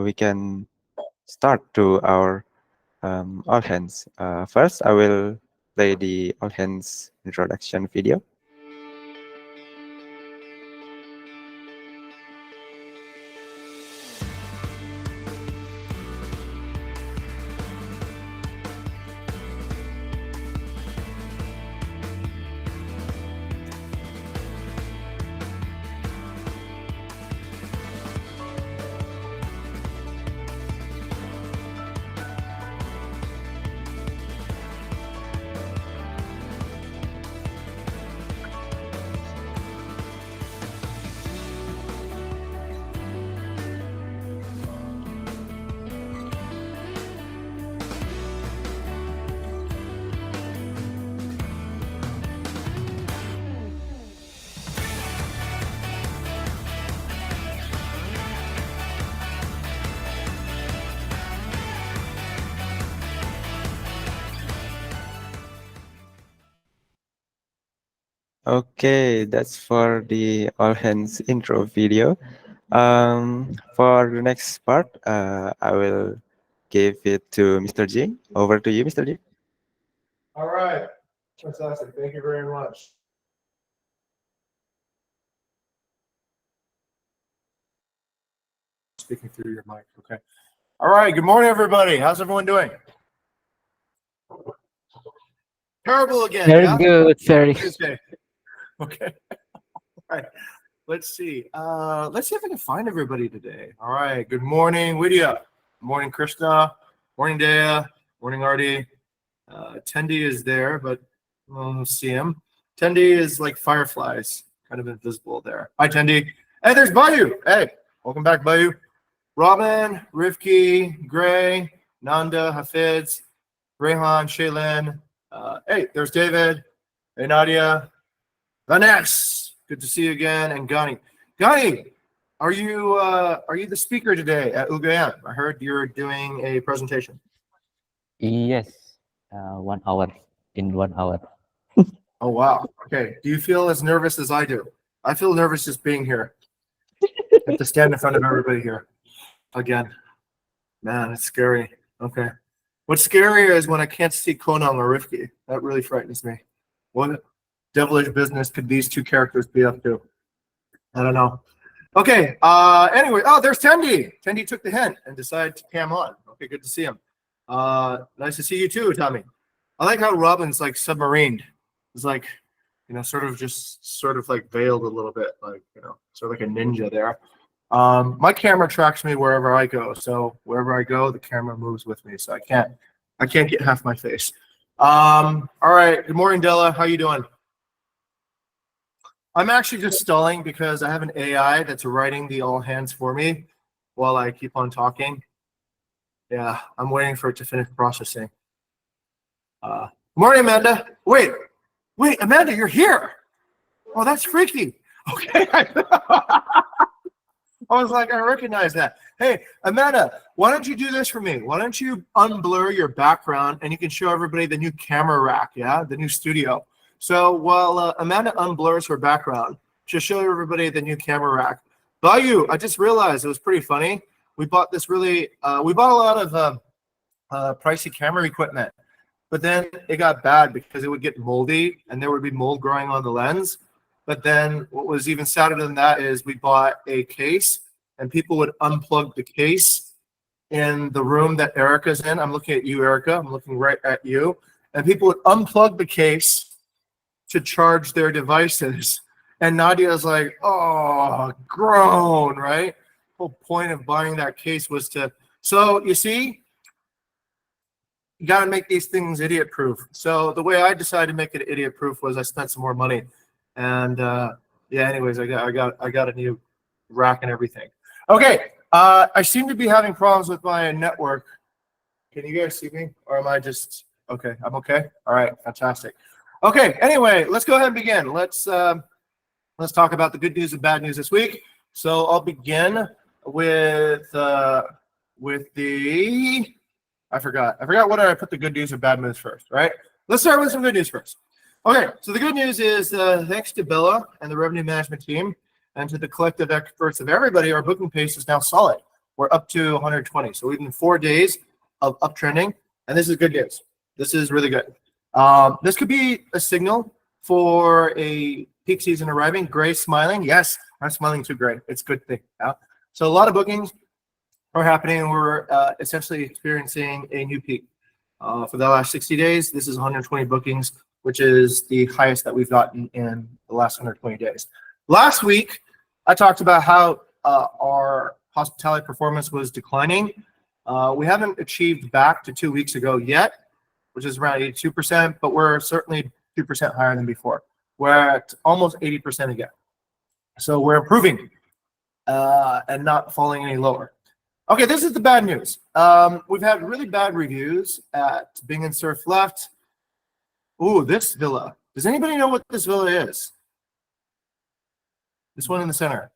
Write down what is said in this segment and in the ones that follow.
we can start to our all hands. First, I will play the all hands introduction video. Okay, that's for the all hands intro video. For the next part, I will give it to Mr. G. Over to you, Mr. G. All right, fantastic. Thank you very much. Speaking through your mic, okay. All right, good morning, everybody. How's everyone doing? Terrible again. Very Yeah? good, very. Tuesday. Okay. All right. Let's see. Let's see if I can find everybody today. All right. Good morning, Widya. Good morning, Krishna. Morning, Dea. Morning, Artie. Tendi is there, but we'll see him. Tendi is like fireflies, kind of invisible there. Hi, Tendi. Hey, there's Bayu. Hey, welcome back, Bayu. Robin, Rifki, Gray, Nanda, Hafiz, Rehan, Shaylin. Hey, there's David. Hey, Nadia. Vanex, good to see you again. And Gani. Gani, are you the speaker today at UGM? I heard you're doing a presentation. Yes, 1 hour in 1 hour. Oh, wow. Okay. Do you feel as nervous as I do? I feel nervous just being here. I have to stand in front of everybody here again. Man, it's scary. Okay. What's scarier is when I can't see Konang or Rifki. That really frightens me. What devilish business could these two characters be up to? I don't know. Okay. Anyway, oh, there's Tendi. Tendi took the hint and decided to cam on. Okay, good to see him. Nice to see you too, Tommy. I like how Robin's like submarined. It's like, sort of like veiled a little bit, like, sort of like a ninja there. My camera tracks me wherever I go. So wherever I go, the camera moves with me. So I can't get half my face. All right. Good morning, Della. How you doing? I'm actually just stalling because I have an AI that's writing the all hands for me while I keep on talking. Yeah, I'm waiting for it to finish processing. Morning, Amanda. Wait, Amanda, you're here. Oh, that's freaky. Okay. I was like, I recognize that. Hey, Amanda, why don't you do this for me? Why don't you unblur your background and you can show everybody the new camera rack, yeah, the new studio. So while Amanda unblurs her background, she'll show everybody the new camera rack. Bayou, I just realized it was pretty funny. We bought this we bought a lot of pricey camera equipment, but then it got bad because it would get moldy and there would be mold growing on the lens. But then what was even sadder than that is we bought a case and people would unplug the case in the room that Erica's in. I'm looking at you, Erica. I'm looking right at you. And people would unplug the case to charge their devices. And Nadia's like, oh, groan, right? The whole point of buying that case was to, so you see, you got to make these things idiot proof. So the way I decided to make it idiot proof was I spent some more money. And yeah, anyways, I got a new rack and everything. Okay, I seem to be having problems with my network. Can you guys see me? Or am I just, okay, I'm okay? All right, fantastic. Okay, anyway, let's go ahead and begin. Let's talk about the good news and bad news this week. So I'll begin with the, I forgot what I put the good news and bad news first, right? Let's start with some good news first. Okay, so the good news is thanks to Bella and the revenue management team and to the collective efforts of everybody, our booking pace is now solid. we're up to 120. So we've been 4 days of uptrending, and this is good news. This is really good. This could be a signal for a peak season arriving. Gray smiling. Yes, I'm smiling too, Gray. It's a good thing. Yeah? So a lot of bookings are happening, and we're essentially experiencing a new peak. For the last 60 days, this is 120 bookings, which is the highest that we've gotten in the last 120 days. Last week, I talked about how our hospitality performance was declining. We haven't achieved back to 2 weeks ago yet, which is around 82%, but we're certainly 2% higher than before. We're at almost 80% again. So we're improving and not falling any lower. Okay, this is the bad news. We've had really bad reviews at Bing and Surf Left. Ooh, this villa. Does anybody know what this villa is? This one in the center.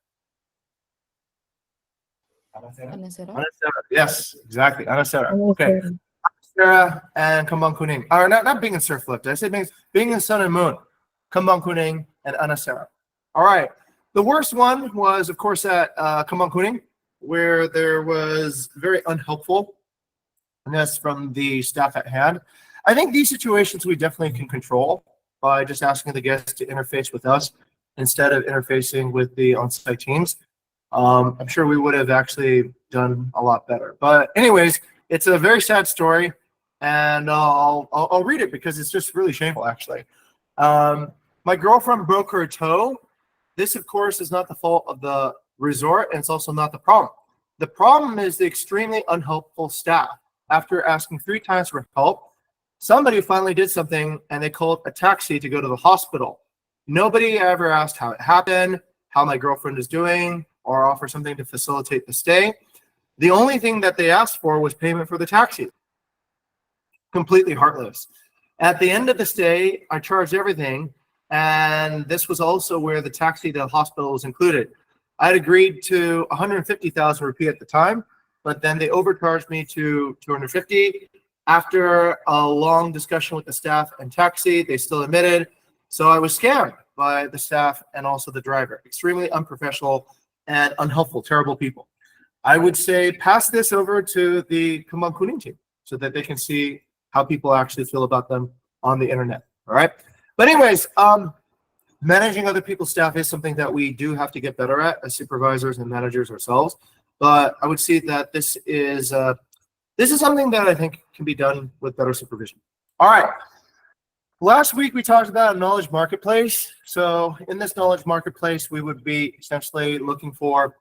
Anasera? Yes, exactly. Anasera. Okay. Anasera and Kembang Kuning. Or not Bing and Surf Left. I said Bing and Sun and Moon. Kembang Kuning and Anasera. All right. The worst one was, of course, at Kembang Kuning, where there was very unhelpfulness from the staff at hand. I think these situations we definitely can control by just asking the guests to interface with us instead of interfacing with the on-site teams. I'm sure we would have actually done a lot better. But anyways, it's a very sad story, and I'll read it because it's just really shameful, actually. My girlfriend broke her toe. This, of course, is not the fault of the resort, and it's also not the problem. The problem is the extremely unhelpful staff. After asking 3 times for help, somebody finally did something, and they called a taxi to go to the hospital. Nobody ever asked how it happened, how my girlfriend is doing, or offer something to facilitate the stay. The only thing that they asked for was payment for the taxi. Completely heartless. At the end of the stay, I charged everything, and this was also where the taxi to the hospital was included. I had agreed to 150,000 rupee at the time, but then they overcharged me to 250. After a long discussion with the staff and taxi, they still admitted. So I was scammed by the staff and also the driver. Extremely unprofessional and unhelpful, terrible people. I would say pass this over to the Kembang Kuning team so that they can see how people actually feel about them on the internet. All right. But anyways, managing other people's staff is something that we do have to get better at as supervisors and managers ourselves. But I would see that this is something that I think can be done with better supervision. All right. Last week we talked about a knowledge marketplace. So in this knowledge marketplace, we would be essentially looking for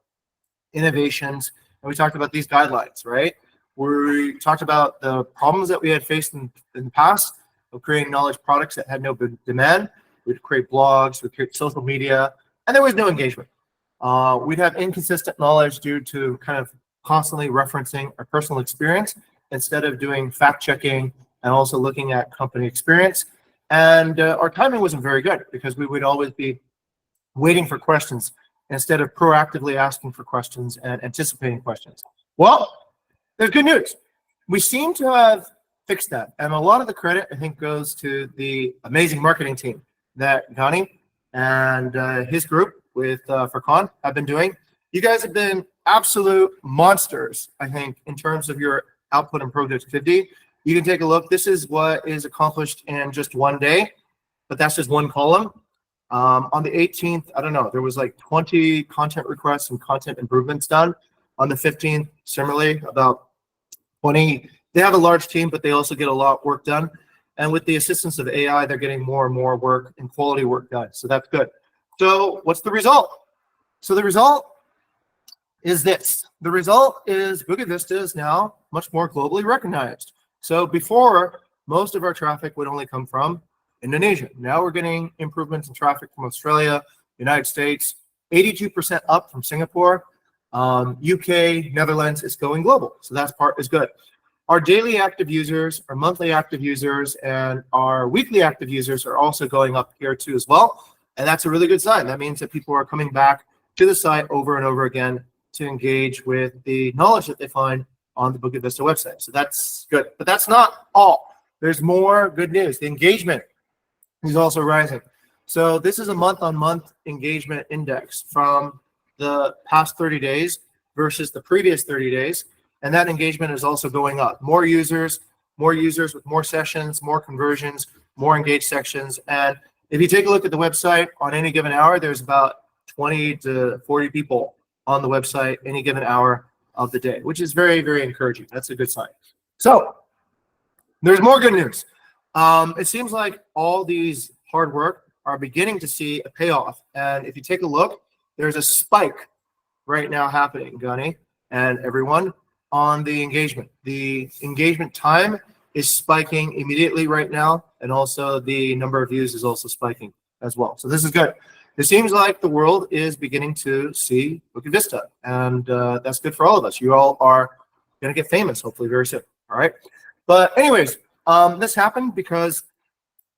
innovations, and we talked about these guidelines, right? We talked about the problems that we had faced in the past of creating knowledge products that had no demand. We'd create blogs, we'd create social media, and there was no engagement. We'd have inconsistent knowledge due to kind of constantly referencing our personal experience instead of doing fact checking and also looking at company experience. And our timing wasn't very good because we would always be waiting for questions instead of proactively asking for questions and anticipating questions. Well, there's good news. We seem to have fixed that. And a lot of the credit, I think, goes to the amazing marketing team that Gani and his group with Furkan have been doing. You guys have been absolute monsters, I think, in terms of your output and productivity. You can take a look. This is what is accomplished in just one day, but that's just one column. On the 18th, I don't know, there was like 20 content requests and content improvements done. On the 15th, similarly, about 20. They have a large team, but they also get a lot of work done. And with the assistance of AI, they're getting more and more work and quality work done. So that's good. So what's the result? So the result is this. The result is Bukit Vista is now much more globally recognized. So before, most of our traffic would only come from Indonesia. Now we're getting improvements in traffic from Australia, United States, 82% up from Singapore, UK, Netherlands is going global. So that part is good. Our daily active users, our monthly active users, and our weekly active users are also going up here too as well. And that's a really good sign. That means that people are coming back to the site over and over again to engage with the knowledge that they find on the Bukit Vista website. So that's good. But that's not all. There's more good news. The engagement is also rising. So this is a month-on-month engagement index from the past 30 days. versus the previous 30 days. And that engagement is also going up. More users with more sessions, more conversions, more engaged sections. And if you take a look at the website on any given hour, there's about 20 to 40 people on the website any given hour of the day, which is very, very encouraging. That's a good sign. So there's more good news. It seems like all these hard work are beginning to see a payoff. And if you take a look, there's a spike right now happening, Gunny and everyone, on the engagement. The engagement time is spiking immediately right now, and also the number of views is also spiking as well. So this is good. It seems like the world is beginning to see Bukit Vista, and that's good for all of us. You all are going to get famous, hopefully, very soon. All right. But anyways, this happened because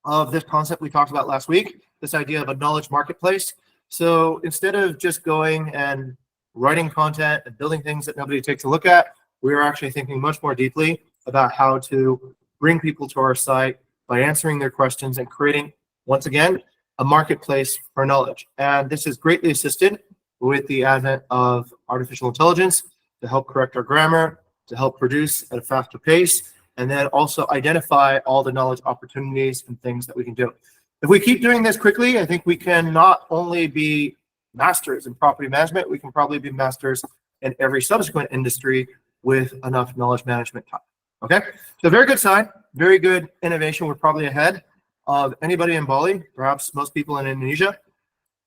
of this concept we talked about last week, this idea of a knowledge marketplace. So instead of just going and writing content and building things that nobody takes a look at, we are actually thinking much more deeply about how to bring people to our site by answering their questions and creating, once again, a marketplace for knowledge. And this is greatly assisted with the advent of artificial intelligence to help correct our grammar, to help produce at a faster pace, and then also identify all the knowledge opportunities and things that we can do. If we keep doing this quickly, I think we can not only be masters in property management, we can probably be masters in every subsequent industry with enough knowledge management time. Okay, so very good sign, very good innovation. We're probably ahead of anybody in Bali, perhaps most people in Indonesia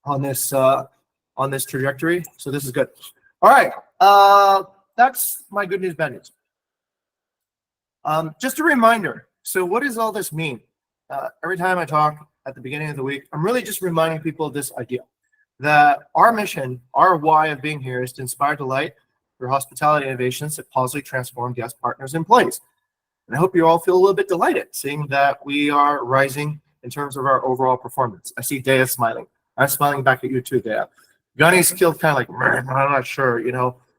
on this trajectory. So this is good. All right, that's my good news, bad news. Just a reminder. So what does all this mean? Every time I talk at the beginning of the week, I'm really just reminding people of this idea that our mission, our why of being here is to inspire delight through hospitality innovations that positively transform guest partners and employees. And I hope you all feel a little bit delighted seeing that we are rising in terms of our overall performance. I see Dea smiling. I'm smiling back at you too, Dea. Gunny's still kind of like, I'm not sure,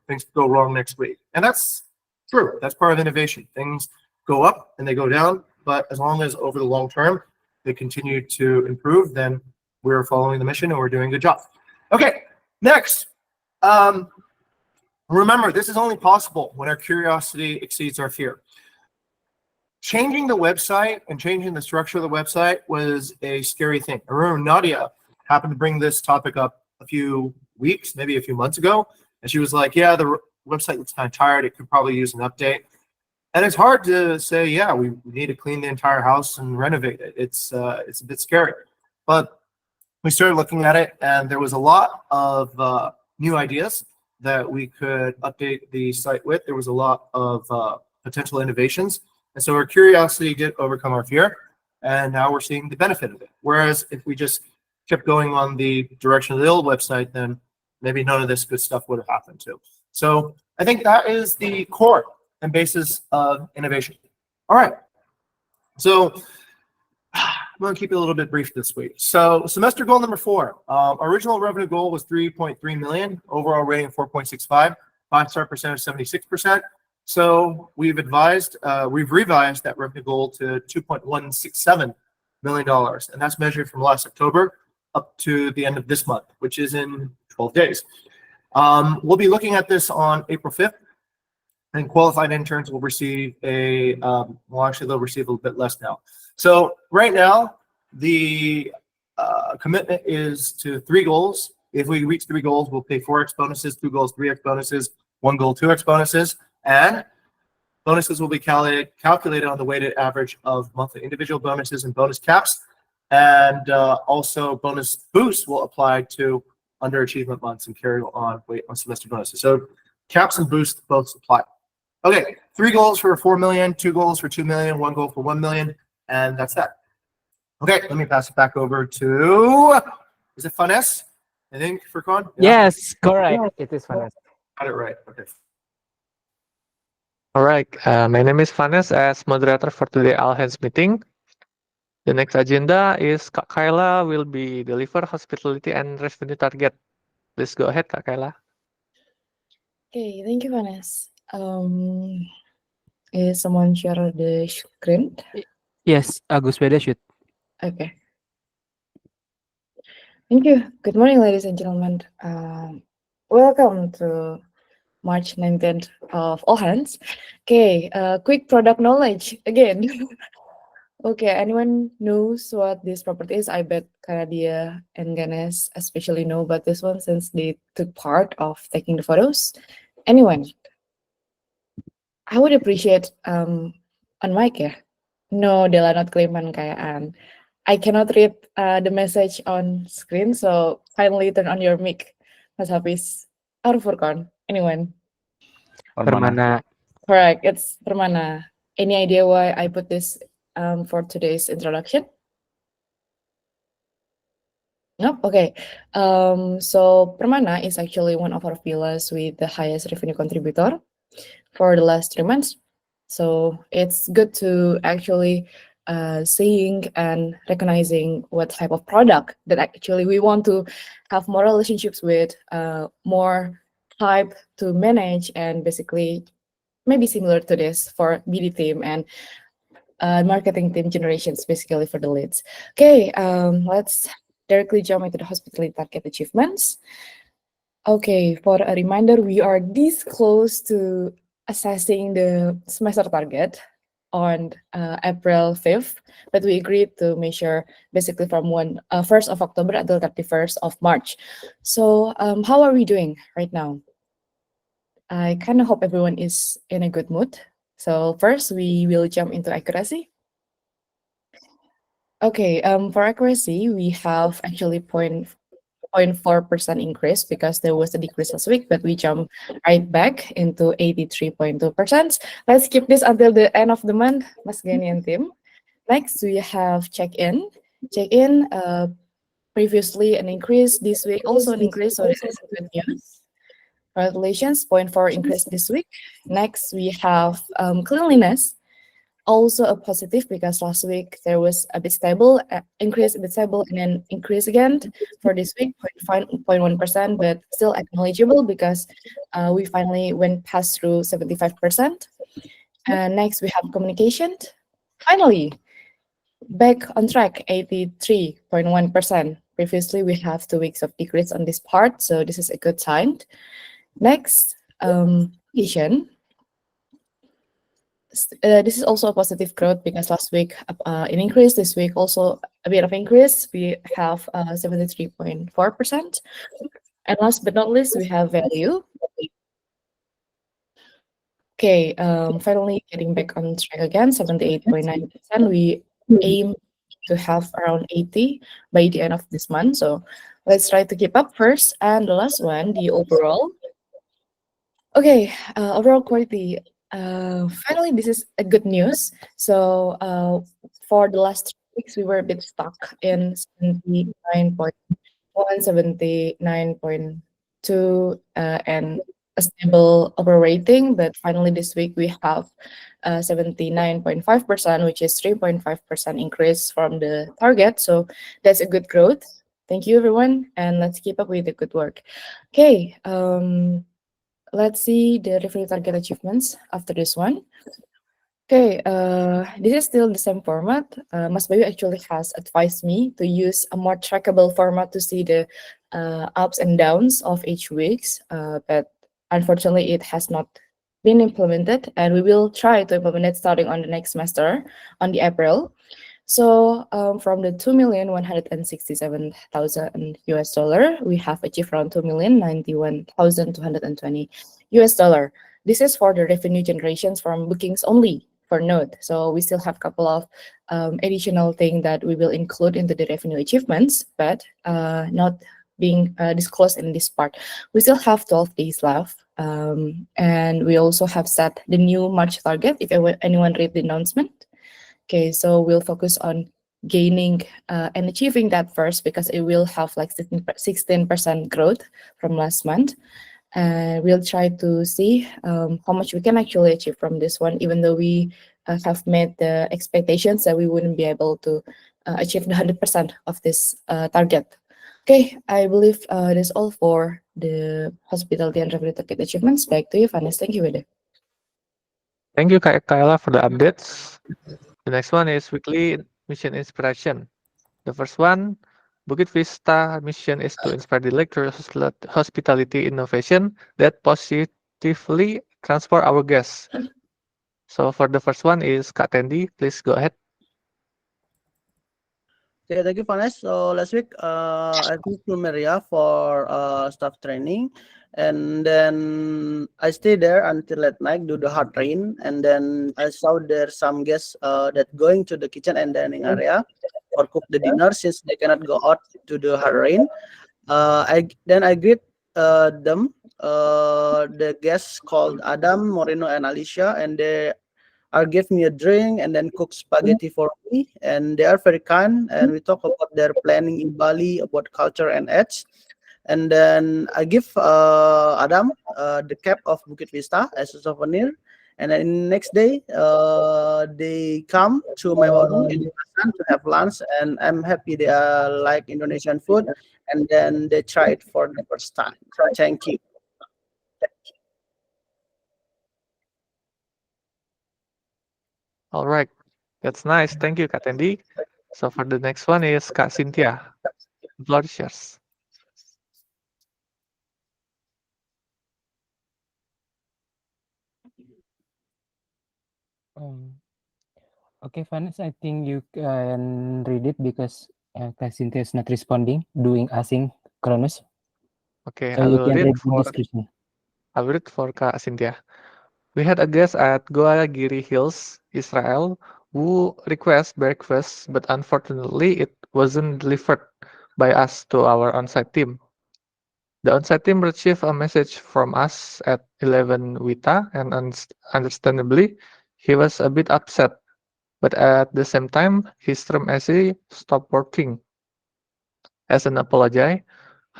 things could go wrong next week. And that's true. That's part of innovation. Things go up and they go down, but as long as over the long term, they continue to improve, then we're following the mission and we're doing a good job. Okay, next. Remember, this is only possible when our curiosity exceeds our fear. Changing the website and changing the structure of the website was a scary thing. I remember Nadia happened to bring this topic up a few weeks, maybe a few months ago, and she was like, yeah, the website looks kind of tired. It could probably use an update. And it's hard to say, yeah, we need to clean the entire house and renovate it. It's a bit scary. But we started looking at it, and there was a lot of new ideas that we could update the site with. There was a lot of potential innovations. And so our curiosity did overcome our fear, and now we're seeing the benefit of it. Whereas if we just kept going on the direction of the old website, then maybe none of this good stuff would have happened too. So I think that is the core and basis of innovation. All right. So I'm going to keep it a little bit brief this week. So semester goal number 4, original revenue goal was 3.3 million, overall rating 4.65, 5-star percentage 76%. So we've revised that revenue goal to $2.167 million, and that's measured from last October up to the end of this month, which is in 12 days. We'll be looking at this on April 5th, and qualified interns will receive they'll receive a little bit less now. So right now, the commitment is to 3 goals. If we reach 3 goals, we'll pay 4x bonuses, 2 goals, 3x bonuses, 1 goal, 2x bonuses, and bonuses will be calculated on the weighted average of monthly individual bonuses and bonus caps. And also bonus boosts will apply to underachievement months and carry on semester bonuses. So caps and boosts both apply. Okay, 3 goals for 4 million, 2 goals for 2 million, 1 goal for 1 million, and that's that. Okay, let me pass it back over to, is it Fanes? I think for Con? Yeah. Yes, correct. It is Vanessa. Got it right. Okay. All right, my name is Vanes as moderator for today All Hands meeting. The next agenda is Kak Kayla will be deliver hospitality and revenue target. Please go ahead, Kak Kayla. Okay, thank you, Vanessa. Is someone share the screen? Yes, Agus Beda should. Okay. Thank you. Good morning, ladies and gentlemen. Welcome to March 19th of all hands. Okay, quick product knowledge again. Okay, anyone knows what this property is? I bet Karadia and Ganesh especially know about this one since they took part of taking the photos. Anyone? I would appreciate on mic ya. No, Dela not kelaiman kayaan. I cannot read the message on screen, so kindly turn on your mic, Mas Hafiz or Furqan. Anyone? Permana. Correct. It's Permana. Any idea why I put this for today's introduction? Nope. Okay. So Permana is actually one of our villas with the highest revenue contributor for the last 3 months. So it's good to actually seeing and recognizing what type of product that actually we want to have more relationships with, more type to manage, and basically maybe similar to this for BD team and marketing team generations, basically for the leads. Okay, let's directly jump into the hospitality target achievements. Okay, for a reminder, we are this close to assessing the semester target on April 5th, but we agreed to measure basically from 1st of October until 31st of March. So how are we doing right now? I kind of hope everyone is in a good mood. So first, we will jump into accuracy. Okay, for accuracy, we have actually 0.4% increase because there was a decrease last week, but we jump right back into 83.2%. Let's keep this until the end of the month, Mas Gani and team. Next, we have check-in. Check-in, previously an increase, this week also an increase, so this is good news. Congratulations, 0.4 increase this week. Next, we have cleanliness. Also a positive because last week there was a bit stable, increase a bit stable, and then increase again for this week, 0.1%, but still acknowledgeable because we finally went past through 75%. And next we have communication. Finally, back on track, 83.1%. Previously we have 2 weeks of decrease on this part, so this is a good sign. Next, vision. This is also a positive growth because last week an increase, this week also a bit of increase. We have 73.4%. And last but not least, we have value. Okay, finally getting back on track again, 78.9%. We aim to have around 80 by the end of this month. So let's try to keep up first. And the last one, the overall. Okay, overall quality. Finally, this is a good news. So for the last 3 weeks, we were a bit stuck in 79.1, 79.2, and a stable overall rating. But finally, this week we have 79.5%, which is 3.5% increase from the target. So that's a good growth. Thank you, everyone, and let's keep up with the good work. Okay. Let's see the revenue target achievements after this one. Okay, this is still the same format. Mas Bayu actually has advised me to use a more trackable format to see the ups and downs of each weeks, but unfortunately it has not been implemented, and we will try to implement it starting on the next semester on the April. So from the 2,167,000 US dollar, we have achieved around 2,091,220 US dollar. This is for the revenue generations from bookings only for Node. So we still have a couple of additional things that we will include into the revenue achievements, but not being disclosed in this part. We still have 12 days left. And we also have set the new March target if anyone read the announcement. Okay, so we'll focus on gaining and achieving that first because it will have like 16% growth from last month. And we'll try to see how much we can actually achieve from this one, even though we have made the expectations that we wouldn't be able to achieve the 100% of this target. Okay, I believe that's all for the hospitality and revenue target achievements. Back to you, Vanessa. Thank you, Wede. Thank you, Kaila, for the updates. The next one is weekly mission inspiration. The first one, Bukit Vista mission is to inspire the lecturers hospitality innovation that effectively transport our guests. So for the first one is Kak Tendi, please go ahead. Okay, thank you, Vanes. So last week, I went to Maria for staff training, and then I stayed there until at night due to hard rain. And then I saw there some guests that going to the kitchen and dining area or cook the dinner since they cannot go out to the hard rain. I greet them. The guests called Adam, Moreno, and Alicia, and they give me a drink and then cook spaghetti for me. And they are very kind. And we talk about their planning in Bali, about culture and edge. And then I give Adam the cap of Bukit Vista as a souvenir. And then next day, they come to my Bandung in Busan to have lunch. And I'm happy they like Indonesian food. And then they try it for the first time. Thank you. All right, that's nice. Thank you, Kak Tendi. So for the next one is Kak Cynthia. The floor is yours. Um, okay, Vanes, I think you can read it because Kak Cynthia is not responding, doing asynchronous. Okay, So I you will can read read the for description. Kak Cynthia. We had a guest at Goa Giri Hills, Israel, who requested breakfast, but unfortunately it wasn't delivered by us to our on-site team. The on-site team received a message from us at 11 WITA, and understandably, he was a bit upset. But at the same time, his Stream SE stopped working. As an apology,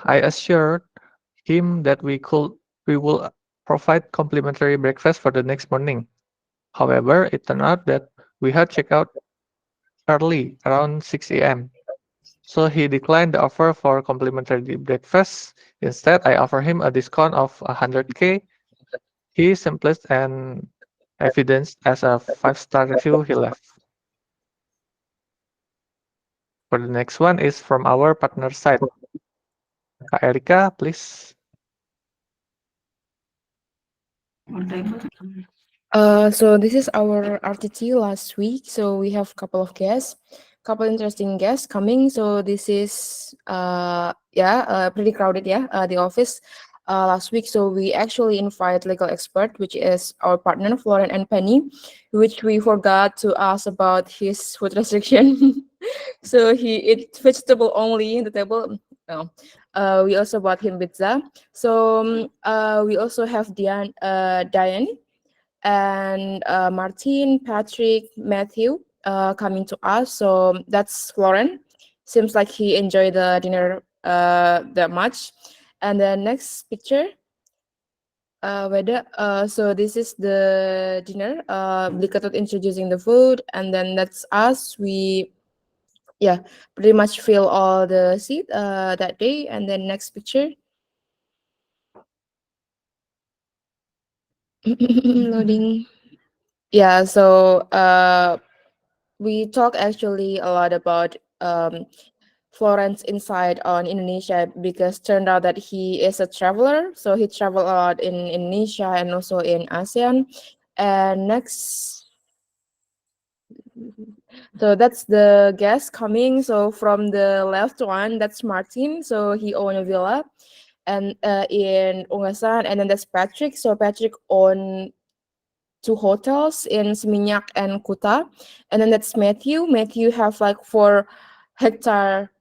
I assured him that we will provide complimentary breakfast for the next morning. However, it turned out that we had checked out early, around 6 a.m. So he declined the offer for complimentary breakfast. Instead, I offered him a discount of 100K. He simplest and evidenced as a 5-star review he left. For the next one is from our partner side. Kak Erika, please. So this is our RTT last week. So we have a couple of guests, couple interesting guests coming. So this is pretty crowded, the office last week. So we actually invite legal expert, which is our partner Florent and Penny, which we forgot to ask about his food restriction. So he eat vegetable only in the table. No. We also bought him pizza. So we also have Diane and Martin, Patrick, Matthew coming to us. So that's Lauren. Seems like he enjoyed the dinner that much. And the next picture, so this is the dinner. Blikatot introducing the food, and then that's us. We pretty much fill all the seat that day. And then next picture. Loading. Yeah, so we talk actually a lot about Florence insight on Indonesia because turned out that he is a traveler. So he traveled a lot in Indonesia and also in ASEAN. And next, so that's the guest coming. So from the left one, that's Martin. So he owned a villa and in Ungasan, and then that's Patrick. So Patrick owned 2 hotels in Seminyak and Kuta, and then that's Matthew. Matthew have like 4 hectare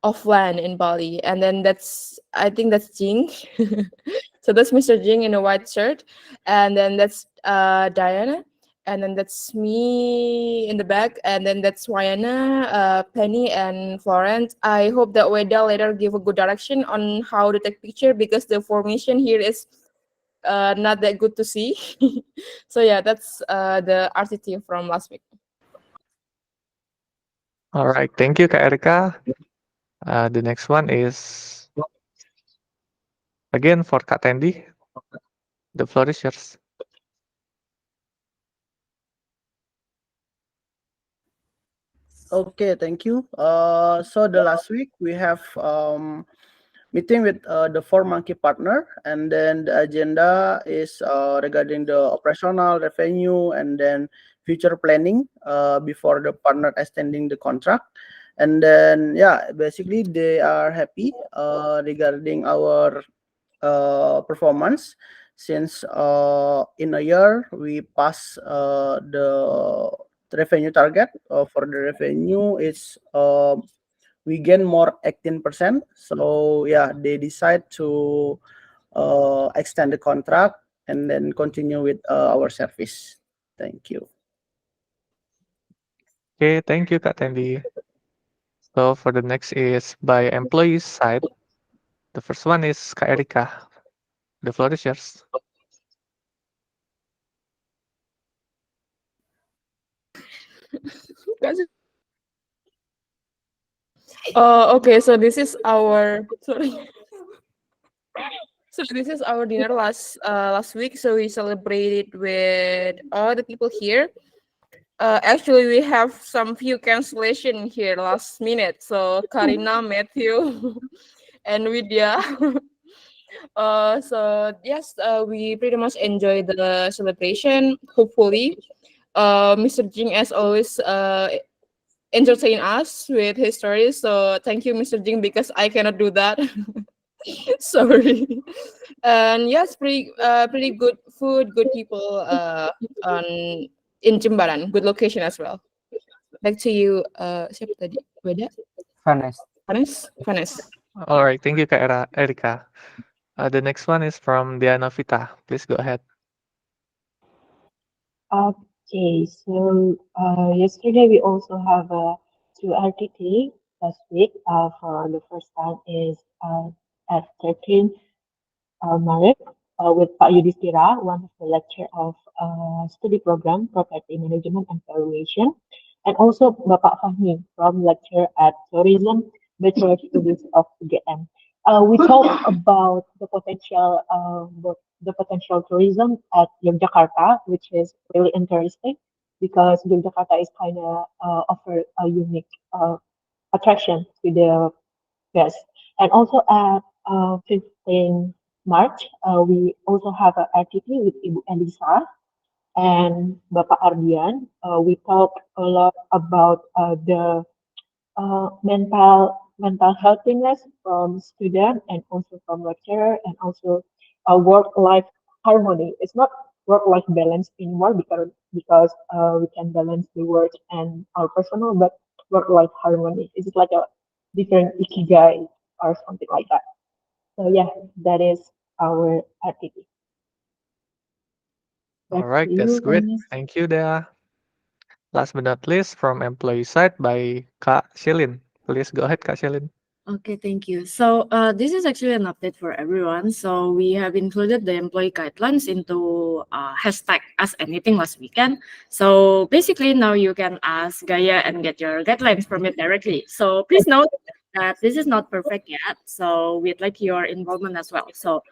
of land in Bali, and then I think that's Jing. So that's Mr. Jing in a white shirt, and then that's Diana, and then that's me in the back, and then that's Wayana, Penny, and Florence. I hope that Weda later give a good direction on how to take picture because the formation here is not that good to see. So yeah, that's the RTT from last week. All right, thank you, Kak Erika. The next one is again for Kak Tendi. The floor is yours. Okay, thank you. So the last week we have meeting with the 4Monkey partner, and then the agenda is regarding the operational revenue and then future planning before the partner extending the contract. And then yeah, basically they are happy regarding our performance, since in a year we pass the revenue target. For the revenue is we gain more 18%. So yeah, they decide to extend the contract and then continue with our service. Thank you. Okay, thank you, Kak Tendi. So for the next is by employees side. The first one is Kak Erika. The floor is yours. Okay, so this is our sorry. So this is our dinner last week. So we celebrated with all the people here. Actually, we have some few cancellation here last minute. So Karina, Matthew, and Widya. So yes, we pretty much enjoy the celebration. Hopefully, Mr. Jing as always entertain us with his stories. So thank you, Mr. Jing, because I cannot do that. Sorry. And yes, pretty good food, good people on in Jimbaran, good location as well. Back to you, siapa tadi? Weda? Vanes. Vanes. All right, thank you, Kak Erika. The next one is from Diana Vita. Please go ahead. Okay, so yesterday we also have two RTT last week. For the first time is at 13 Maret with Pak Yudhistira, one of the lecturer of study program property management and valuation, and also Bapak Fahmi from lecture at tourism bachelor studies of UGM. We talk about the potential tourism at Yogyakarta, which is really interesting because Yogyakarta is kind of offer a unique attraction to the guests. And also at 15 March, we also have an RTT with Ibu Elisa and Bapak Ardian. We talk a lot about the mental healthiness from student and also from lecturer, and also work-life harmony. It's not work-life balance anymore because we can balance the work and our personal, but work-life harmony. It's like a different ikigai or something like that. So yeah, that is our activity. All Back right, to that's you, great. Ernest. Thank you, Dea. Last but not least, from employee side by Kak Shelin. Please go ahead, Kak Shelin. Okay, thank you. So this is actually an update for everyone. So we have included the employee guidelines into hashtag Ask Anything last weekend. So basically now you can ask Gaia and get your guidelines from it directly. So please note that this is not perfect yet. So we'd like your involvement as well. So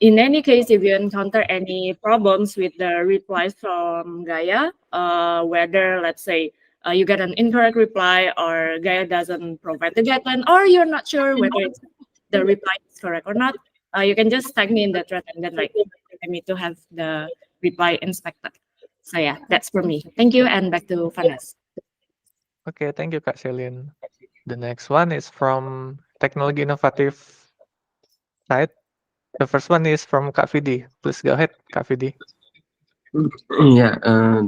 in any case, if you encounter any problems with the replies from Gaia, whether let's say you get an incorrect reply or Gaia doesn't provide the guideline, or you're not sure whether it's, the reply is correct or not, you can just tag me in the thread and then like I need to have the reply inspected. So yeah, that's for me. Thank you, and back to Vanes. Okay, thank you, Kak Shelin. The next one is from Technology Innovative side. The first one is from Kak Vidi. Please go ahead, Kak Vidi. Yeah,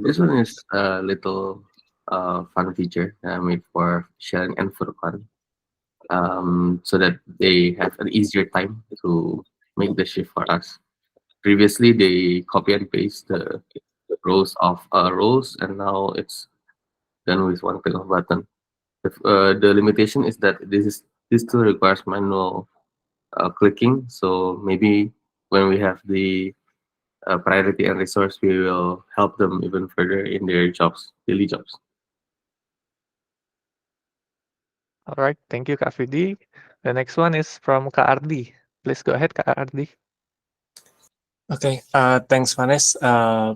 this one is a little fun feature made for sharing and for fun, so that they have an easier time to make the shift for us. Previously, they copy and paste the rows of rows, and now it's done with one click of button. The limitation is that this still requires manual clicking. So maybe when we have the priority and resource, we will help them even further in their jobs, daily jobs. All right, thank you, Kak Vidi. The next one is from Kak Ardi. Please go ahead, Kak Ardi. Okay, thanks, Vanes.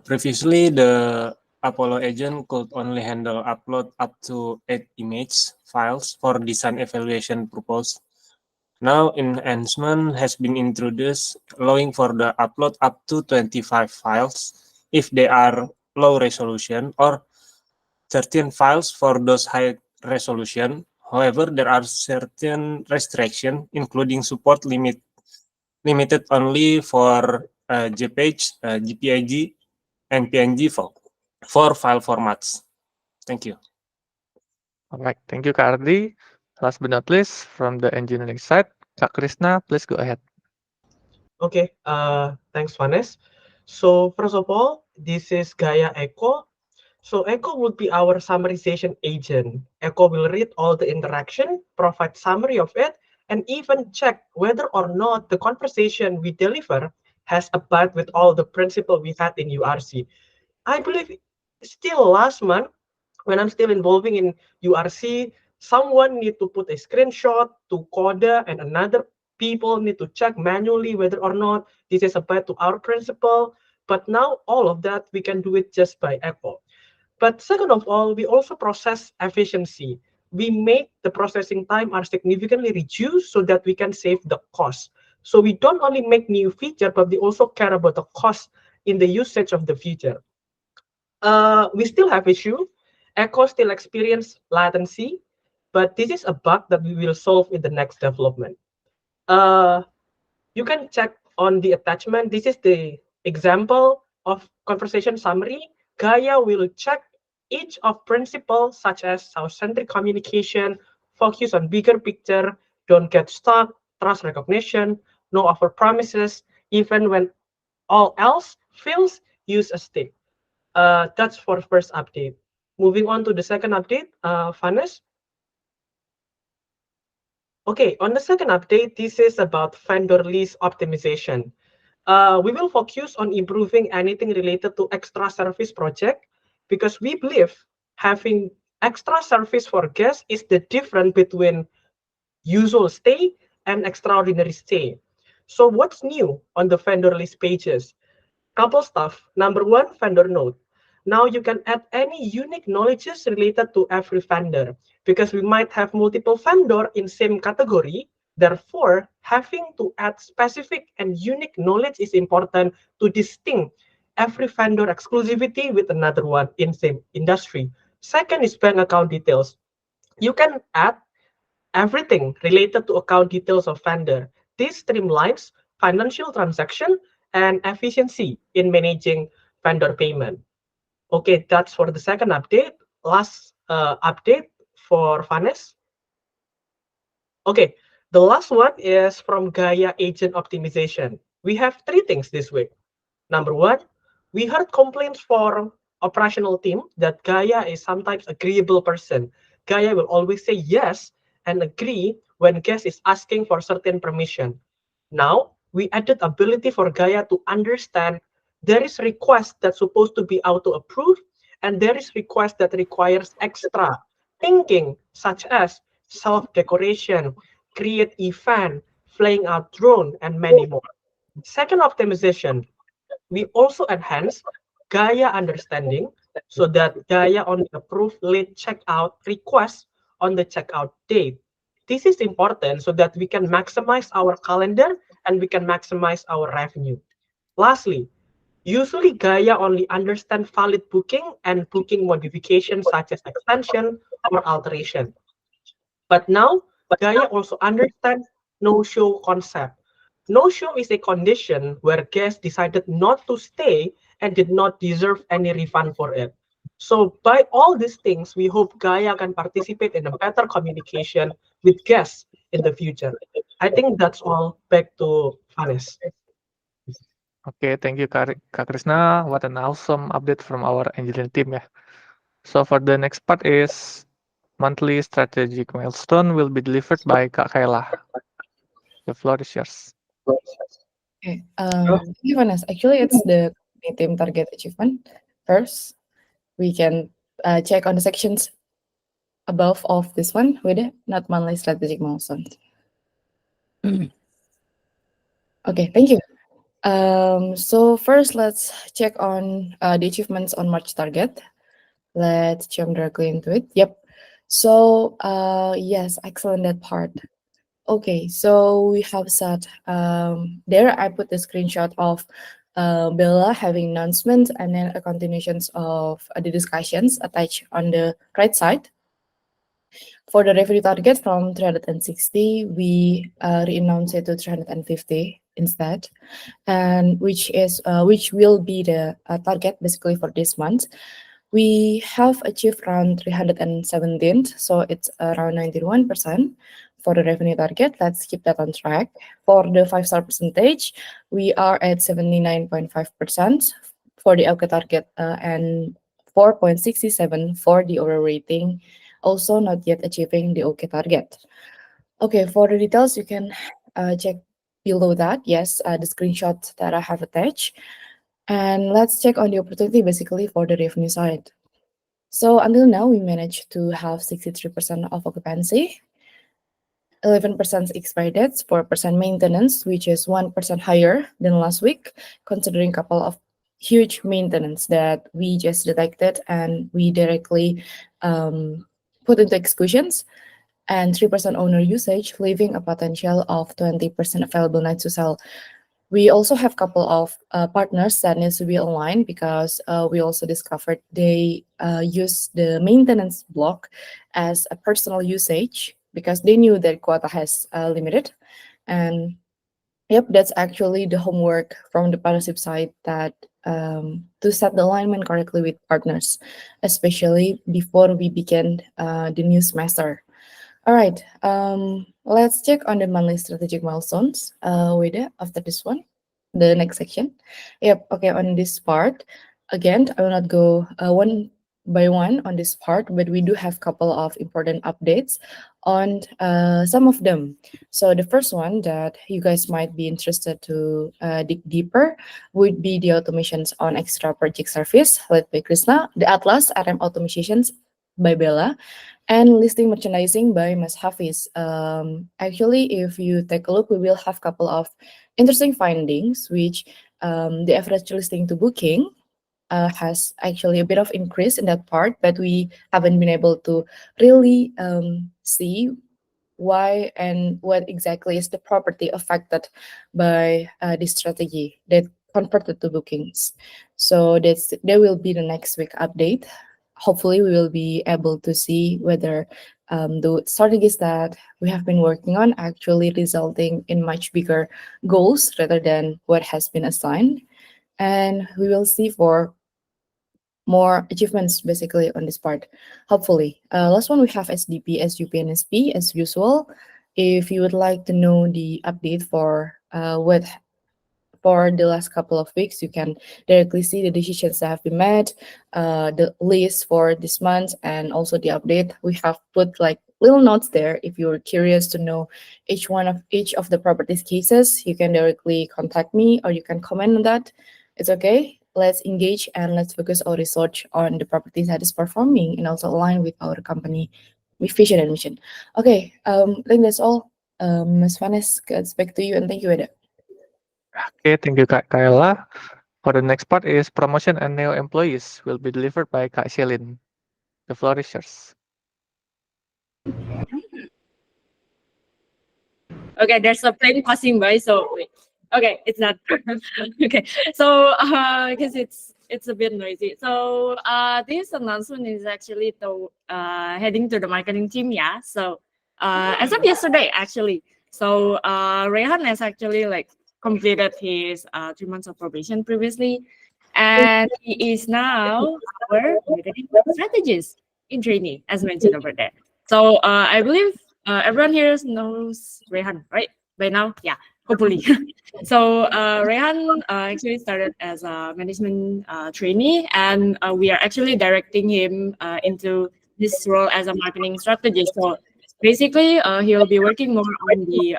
Previously, the Apollo agent could only handle upload up to 8 image files for design evaluation purpose. Now, enhancement has been introduced, allowing for the upload up to 25 files if they are low resolution, or 13 files for those high resolution. However, there are certain restrictions, including support limited only for JPEG, GPIG, and PNG for file formats. Thank you. All right, thank you, Kak Ardi. Last but not least, from the engineering side, Kak Krishna, please go ahead. Okay, thanks, Vanes. So first of all, this is Gaia Echo. So Echo would be our summarization agent. Echo will read all the interaction, provide summary of it, and even check whether or not the conversation we deliver has abide with all the principle we had in URC. I believe still last month, when I'm still involving in URC, someone need to put a screenshot to Cont'd, and another people need to check manually whether or not this is applied to our principle. But now all of that we can do it just by Echo. But second of all, we also process efficiency. We make the processing time are significantly reduced so that we can save the cost. So we don't only make new feature, but we also care about the cost in the usage of the feature. We still have issue. Echo still experience latency, but this is a bug that we will solve in the next development. You can check on the attachment. This is the example of conversation summary. Gaia will check each of principles such as South-centric communication, focus on bigger picture, don't get stuck, trust recognition, no over promises, even when all else fails, use a stick. That's for first update. Moving on to the second update, Vanes. Okay, on the second update, this is about vendor list optimization. We will focus on improving anything related to extra service project because we believe having extra service for guests is the difference between usual stay and extraordinary stay. So what's new on the vendor list pages? Couple stuff. Number one, vendor note. Now you can add any unique knowledges related to every vendor because we might have multiple vendor in same category. Therefore, having to add specific and unique knowledge is important to distinct every vendor exclusivity with another one in same industry. Second is bank account details. You can add everything related to account details of vendor. This streamlines financial transaction and efficiency in managing vendor payment. Okay, that's for the second update. Last update for Vanes. Okay, the last one is from Gaia Agent Optimization. We have three things this week. Number one, we heard complaints from operational team that Gaia is sometimes agreeable person. Gaia will always say yes and agree when guest is asking for certain permission. Now, we added ability for Gaia to understand there is request that's supposed to be auto-approved, and there is request that requires extra thinking, such as self-decoration, create event, flying out drone, and many more. Second optimization, we also enhance Gaia understanding so that Gaia only approve late checkout requests on the checkout date. This is important so that we can maximize our calendar and we can maximize our revenue. Lastly, usually Gaia only understand valid booking and booking modifications such as extension or alteration. But now Gaia also understands no-show concept. No-show is a condition where guests decided not to stay and did not deserve any refund for it. So by all these things, we hope Gaia can participate in a better communication with guests in the future. I think that's all. Back to Vanes. Okay, thank you, Kak Krishna. What an awesome update from our engineering team, ya. So for the next part is monthly strategic milestone will be delivered by Kak Kayla. The floor is yours. Okay, Vanessa, actually it's the company team target achievement. First, we can check on the sections above of this one with it, not monthly strategic milestones. Okay, thank you. So first, let's check on the achievements on March target. Let's jump directly into it. Yep. So yes, excellent that part. Okay, so we have set there. I put the screenshot of Bella having announcement and then a continuations of the discussions attached on the right side. For the revenue target from 360, we re-announced it to 350 instead, and which will be the target basically for this month. We have achieved around 317, so it's around 91% for the revenue target. Let's keep that on track. For the 5-star percentage, we are at 79.5% for the OK target and 4.67 for the overall rating, also not yet achieving the OK target. Okay, for the details, you can check below that. Yes, the screenshot that I have attached. And let's check on the opportunity basically for the revenue side. So until now, we managed to have 63% of occupancy, 11% expired dates, 4% maintenance, which is 1% higher than last week, considering a couple of huge maintenance that we just detected and we directly put into executions, and 3% owner usage, leaving a potential of 20% available nights to sell. We also have a couple of partners that needs to be aligned because we also discovered they use the maintenance block as a personal usage because they knew that quota has limited. And yep, that's actually the homework from the partnership side that to set the alignment correctly with partners, especially before we begin the new semester. All right, let's check on the monthly strategic milestones. Wait, after this one, the next section. Yep, okay, on this part, again, I will not go one by one on this part, but we do have a couple of important updates on some of them. So the first one that you guys might be interested to dig deeper would be the automations on extra project service led by Krishna, the Atlas RM automations by Bella, and listing merchandising by Mas Hafiz. Actually, if you take a look, we will have a couple of interesting findings, which the average listing to booking has actually a bit of increase in that part, but we haven't been able to really see why and what exactly is the property affected by this strategy that converted to bookings. So there will be the next week update. Hopefully, we will be able to see whether the strategies that we have been working on actually resulting in much bigger goals rather than what has been assigned. And we will see for more achievements basically on this part, hopefully. Last one, we have SDP, SUP, and SP as usual. If you would like to know the update for what for the last couple of weeks, you can directly see the decisions that have been made, the list for this month, and also the update. We have put like little notes there. If you're curious to know each of the properties cases, you can directly contact me or you can comment on that. It's okay. Let's engage and let's focus our research on the properties that is performing and also align with our company with vision and mission. Okay, I think that's all. Ms. Vanes, it's back to you and thank you, Eda. Okay, thank you, Kak Kaila. For the next part is promotion and new employees will be delivered by Kak Shelin. The floor is yours. Okay, there's a plane passing by, so wait. Okay, it's not. Okay, so because it's a bit noisy. So this announcement is actually heading to the marketing team, yeah. So as of yesterday, actually, so Rehan has actually like completed his 3 months of probation previously, and he is now our marketing strategist in training, as mentioned over there. So I believe everyone here knows Rehan, right? By now, yeah, hopefully. So Rehan actually started as a management trainee, and we are actually directing him into this role as a marketing strategist. So basically, he'll be working more on the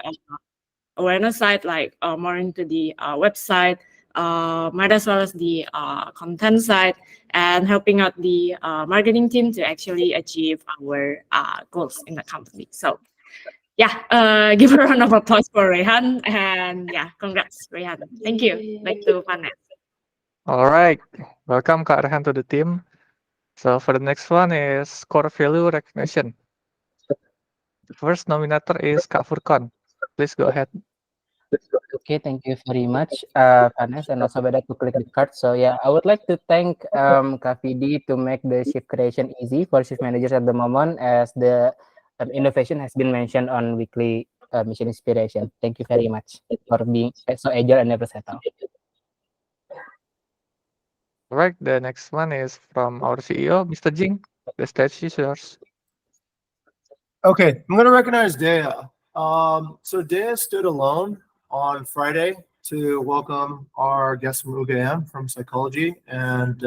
awareness side, like more into the website, might as well as the content side, and helping out the marketing team to actually achieve our goals in the company. So yeah, give a round of applause for Rehan, and yeah, congrats, Rehan. Thank you. Back to Vanes. All right, welcome Kak Rehan to the team. So for the next one is core value recognition. The first nominator is Kak Furkon. Please go ahead. Okay, thank you very much, Vanessa, and also better to click the card. So yeah, I would like to thank Kak Vidi to make the shift creation easy for shift managers at the moment, as the innovation has been mentioned on weekly mission inspiration. Thank you very much for being so agile and never settle. All right, the next one is from our CEO, Mr. Jing. The stage is yours. Okay, I'm gonna recognize Dea. So Dea stood alone on Friday to welcome our guest from UGM from psychology, and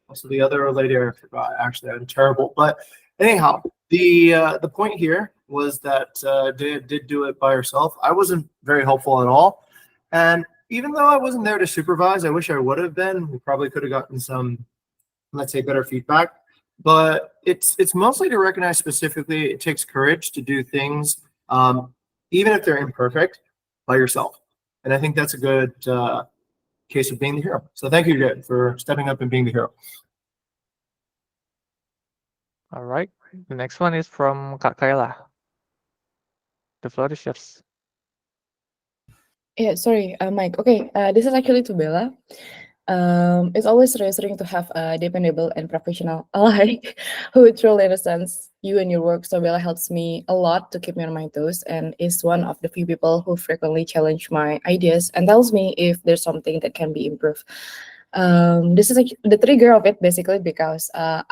also the other lady I forgot. Actually, I'm terrible. But anyhow, the point here was that Dea did do it by herself. I wasn't very helpful at all, and even though I wasn't there to supervise, I wish I would have been. We probably could have gotten some, let's say, better feedback. But it's mostly to recognize specifically it takes courage to do things, even if they're imperfect, by yourself. And I think that's a good case of being the hero. So thank you, Jed, for stepping up and being the hero. All right, the next one is from Kak Kayla. The floor is yours. Yeah, sorry, Mike. Okay, this is actually to Bella. It's always reassuring to have a dependable and professional ally who truly understands you and your work. So Bella helps me a lot to keep me on my toes, and is one of the few people who frequently challenge my ideas and tells me if there's something that can be improved. This is the trigger of it basically because I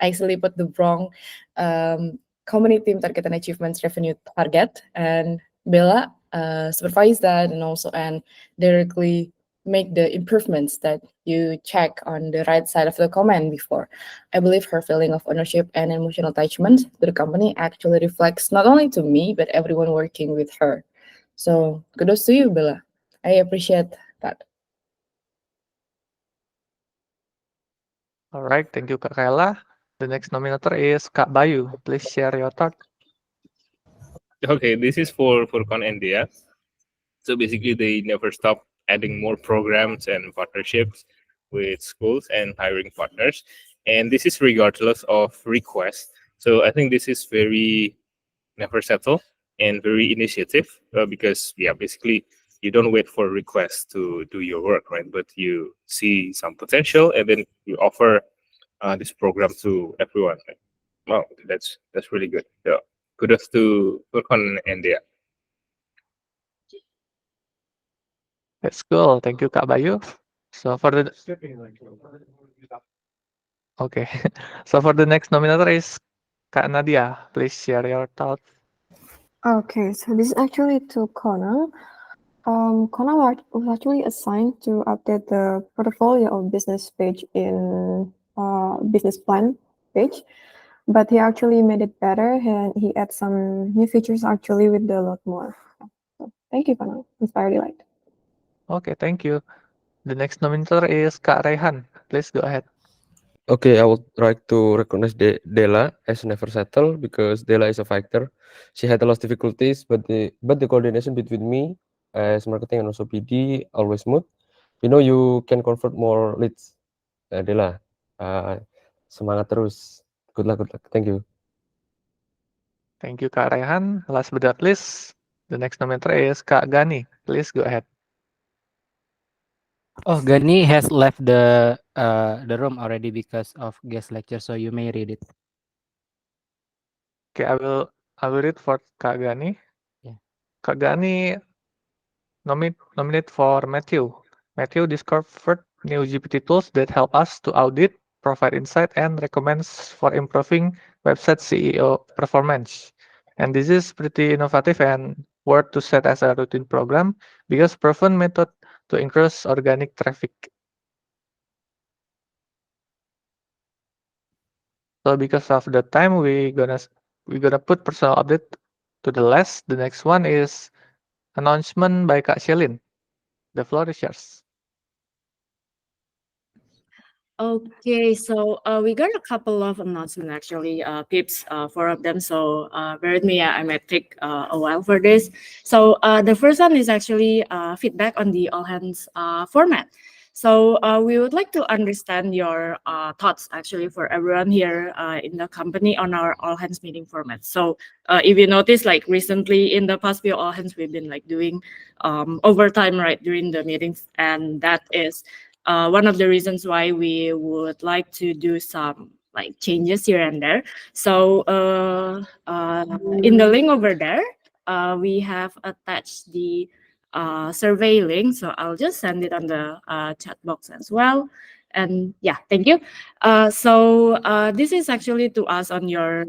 actually put the wrong company team target and achievements revenue target, and Bella supervise that and directly make the improvements that you check on the right side of the comment before. I believe her feeling of ownership and emotional attachment to the company actually reflects not only to me but everyone working with her. So kudos to you, Bella. I appreciate that. All right, thank you, Kak Kayla. The next nominator is Kak Bayu. Please share your thought. Okay, this is for Cont'd. So basically, they never stop adding more programs and partnerships with schools and hiring partners. And this is regardless of request. So I think this is very never settle and very initiative because basically you don't wait for requests to do your work, right? But you see some potential and then you offer this program to everyone. Right? Wow, that's really good. So kudos to Cont'd. That's cool. Thank you, Kak Bayu. So for the okay, so for the next nominator is Kak Nadia. Please share your thoughts. Okay, so this is actually to Conan. Conan was actually assigned to update the portfolio of business page in business plan page, but he actually made it better and he added some new features actually with a lot more. So thank you, Conan. Inspired delight. Okay, thank you. The next nominator is Kak Rehan. Please go ahead. Okay, I would like to recognize Dela as never settle because Dela is a fighter. She had a lot of difficulties, but the coordination between me as marketing and also PD always smooth. You can convert more leads. Dela, semangat terus. Good luck, good luck. Thank you. Thank you, Kak Rehan. Last but not least, the next nominator is Kak Gani. Please go ahead. Oh, Gani has left the room already because of guest lecture, so you may read it. Okay, I will read for Kak Gani. Yeah. Kak Gani nominate for Matthew. Matthew discovered new GPT tools that help us to audit, provide insight, and recommends for improving website CEO performance. And this is pretty innovative and worth to set as a routine program because proven method to increase organic traffic. So because of the time, we're gonna put personal update to the last. The next one is announcement by Kak Shelin. The floor is yours. Okay, so we got a couple of announcements actually, Pips, 4 of them. So bear with me, I might take a while for this. So the first one is actually feedback on the all hands format. So we would like to understand your thoughts actually for everyone here in the company on our all hands meeting format. So if you notice, like recently in the past few all hands, we've been like doing overtime right during the meetings, and that is one of the reasons why we would like to do some like changes here and there. So in the link over there, we have attached the survey link. So I'll just send it on the chat box as well. And yeah, thank you. So this is actually to us on your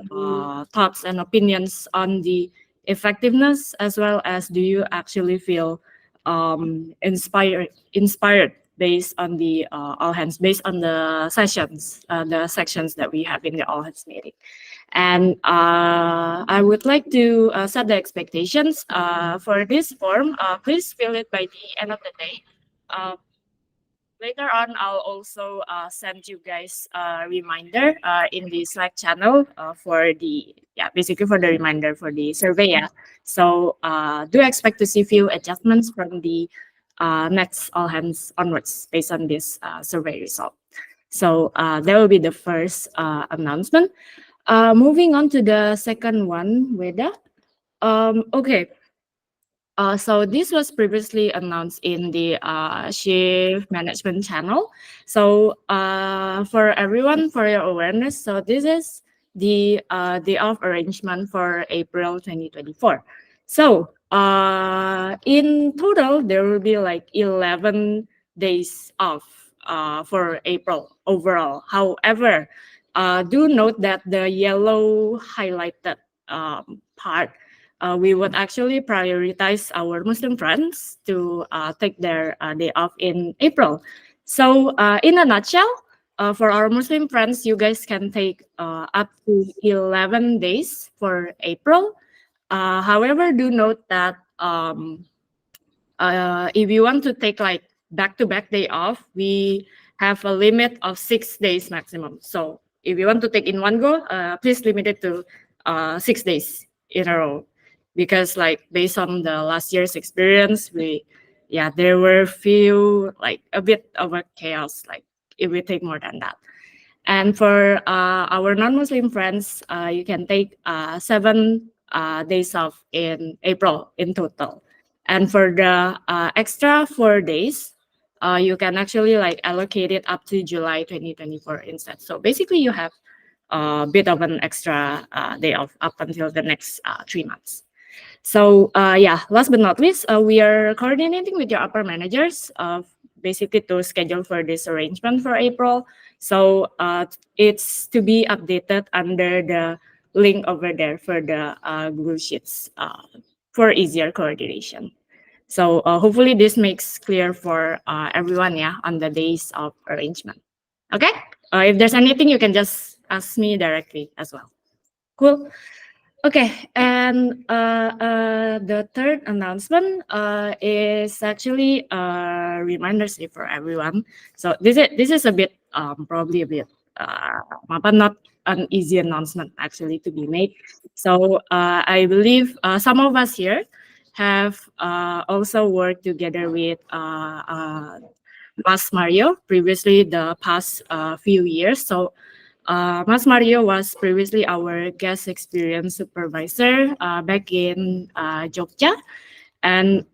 thoughts and opinions on the effectiveness, as well as do you actually feel inspired based on the all hands, based on the sessions, the sections that we have in the all hands meeting. And I would like to set the expectations for this form. Please fill it by the end of the day. Later on, I'll also send you guys a reminder in the Slack channel for the, basically for the reminder for the survey. Yeah. So do expect to see few adjustments from the next all hands onwards based on this survey result. So that will be the first announcement. Moving on to the second one, Weda. Okay. So this was previously announced in the shift management channel. So for everyone, for your awareness, so this is the day off arrangement for April 2024. So in total, there will be like 11 days off for April overall. However, do note that the yellow highlighted part, we would actually prioritize our Muslim friends to take their day off in April. So in a nutshell, for our Muslim friends, you guys can take up to 11 days for April. However, do note that if you want to take like back-to-back day off, we have a limit of 6 days maximum. So if you want to take in one go, please limit it to 6 days in a row. Because like based on the last year's experience, there were few like a bit of a chaos, like if we take more than that. And for our non-Muslim friends, you can take 7 days off in April in total. And for the extra 4 days, you can actually like allocate it up to July 2024 instead. So basically you have a bit of an extra day off up until the next 3 months. So last but not least, we are coordinating with your upper managers basically to schedule for this arrangement for April. So it's to be updated under the link over there for the Google Sheets for easier coordination. So hopefully this makes clear for everyone, on the days of arrangement. Okay, if there's anything, you can just ask me directly as well. Cool. Okay, and the third announcement is actually a reminder for everyone. So this is a bit probably a bit but not an easy announcement actually to be made. So I believe some of us here have also worked together with Mas Mario previously the past few years. So Mas Mario was previously our guest experience supervisor back in Jogja, and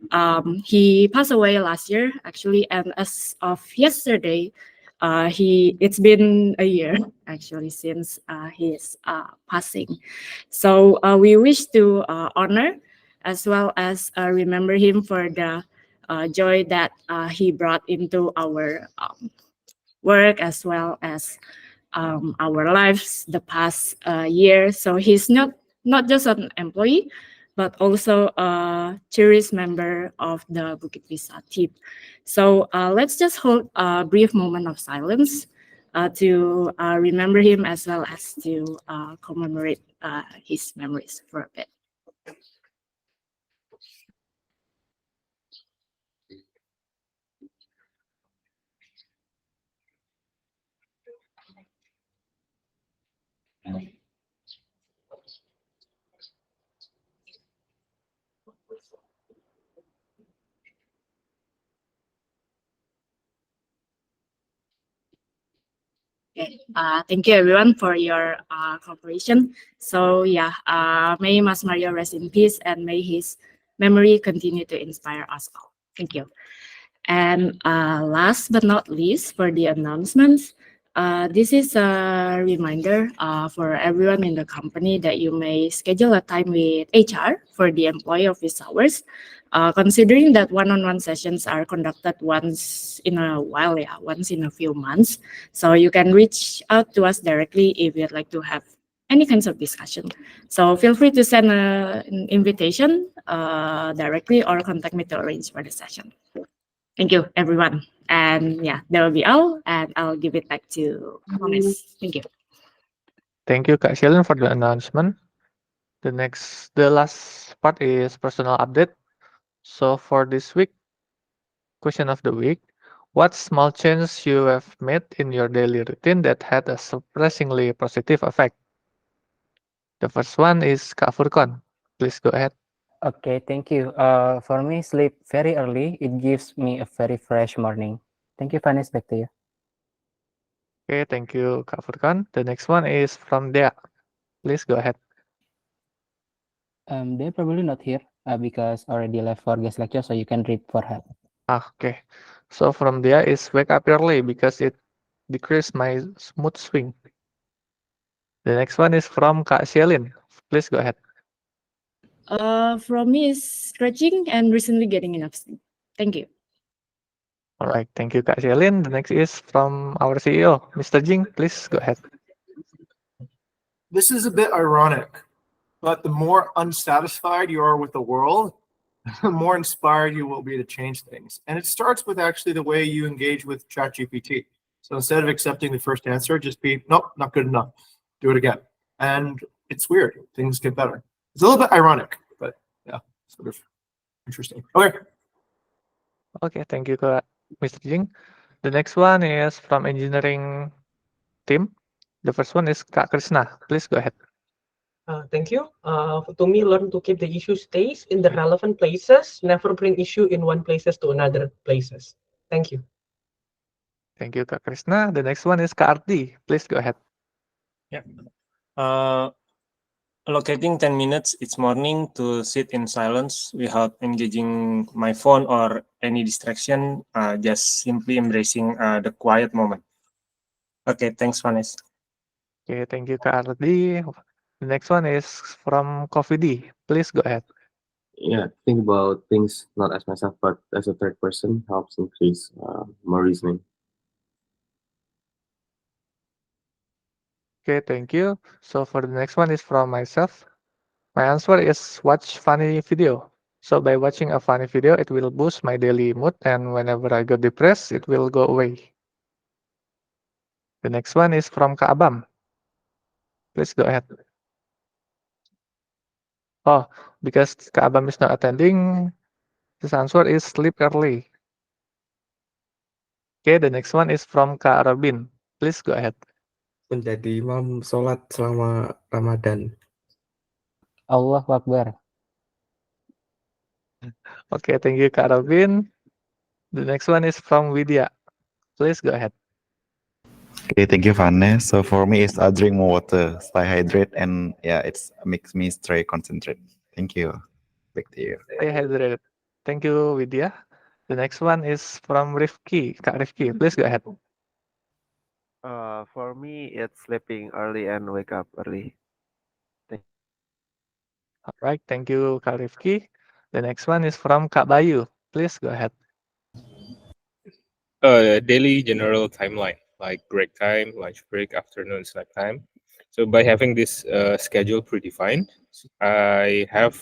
he passed away last year actually. And as of yesterday, it's been a year actually since his passing. So we wish to honor as well as remember him for the joy that he brought into our work as well as our lives the past year. So he's not just an employee, but also a cherished member of the Bukit Vista team. So let's just hold a brief moment of silence to remember him as well as to commemorate his memories for a bit. Okay. Thank you everyone for your cooperation. So yeah, may Mas Mario rest in peace and may his memory continue to inspire us all. Thank you. And last but not least, for the announcements, this is a reminder for everyone in the company that you may schedule a time with HR for the employee office hours. Considering that one-on-one sessions are conducted once in a while, once in a few months, so you can reach out to us directly if you'd like to have any kinds of discussion. So feel free to send an invitation directly or contact me to arrange for the session. Thank you, everyone. And yeah, that will be all. And I'll give it back to Thomas. Thank you. Thank you, Kak Shelin, for the announcement. The last part is personal update. So for this week, question of the week, what small changes you have made in your daily routine that had a surprisingly positive effect? The first one is Kak Furkon. Please go ahead. Okay, thank you. For me, sleep very early. It gives me a very fresh morning. Thank you, Vanis. Back to you. Okay, thank you, Kak Furkon. The next one is from Dea. Please go ahead. They're probably not here because already left for guest lecture, so you can read for her. Okay. So from Dea is wake up early because it decreased my mood swing. The next one is from Kak Shelin. Please go ahead. From me is stretching and recently getting enough sleep. Thank you. All right, thank you, Kak Shelin. The next is from our CEO, Mr. Jing. Please go ahead. This is a bit ironic, but the more unsatisfied you are with the world, the more inspired you will be to change things. And it starts with actually the way you engage with ChatGPT. So instead of accepting the first answer, just be, nope, not good enough. Do it again. And it's weird. Things get better. It's a little bit ironic, but yeah, sort of interesting. Okay. Okay, thank you, Mr. Jing. The next one is from engineering team. The first one is Kak Krishna. Please go ahead. Thank you. To me, learn to keep the issue stays in the relevant places, never bring issue in one places to another places. Thank you. Thank you, Kak Krishna. The next one is Kak Ardi. Please go ahead. Yeah. Allocating 10 minutes each morning to sit in silence without engaging my phone or any distraction, just simply embracing the quiet moment. Okay, thanks, Vanes. Okay, thank you, Kak Ardi. The next one is from Coffee D. Please go ahead. Yeah, think about things not as myself, but as a third person helps increase more reasoning. Okay, thank you. So for the next one is from myself. My answer is watch funny video. So by watching a funny video, it will boost my daily mood, and whenever I get depressed, it will go away. The next one is from Kak Abam. Please go ahead. Oh, because Kak Abam is not attending, his answer is sleep early. Okay, the next one is from Kak Robin. Please go ahead. Menjadi imam sholat selama Ramadan. Allahu Akbar. Okay, thank you, Kak Robin. The next one is from Widya. Please go ahead. Okay, thank you, Vanessa. So for me, it's drink more water, stay hydrated, and yeah, it's makes me stay concentrated. Thank you. Back to you. Stay hydrated. Thank you, Widya. The next one is from Rifki. Kak Rifki, please go ahead. For me, it's sleeping early and wake up early. All right, thank you, Kak Rifki. The next one is from Kak Bayu. Please go ahead. Daily general timeline, like break time, lunch break, afternoon snack time. So by having this schedule predefined, I have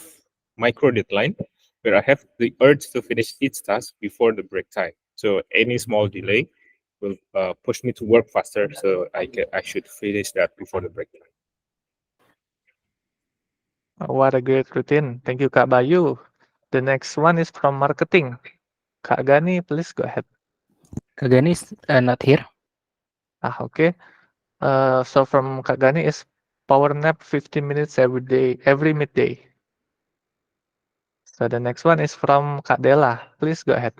micro deadline where I have the urge to finish each task before the break time. So any small delay will push me to work faster. So I should finish that before the break time. What a great routine. Thank you, Kak Bayu. The next one is from marketing. Kak Gani, please go ahead. Kak Gani is not here. Okay. So from Kak Gani is power nap 15 minutes every midday. So the next one is from Kak Dela. Please go ahead.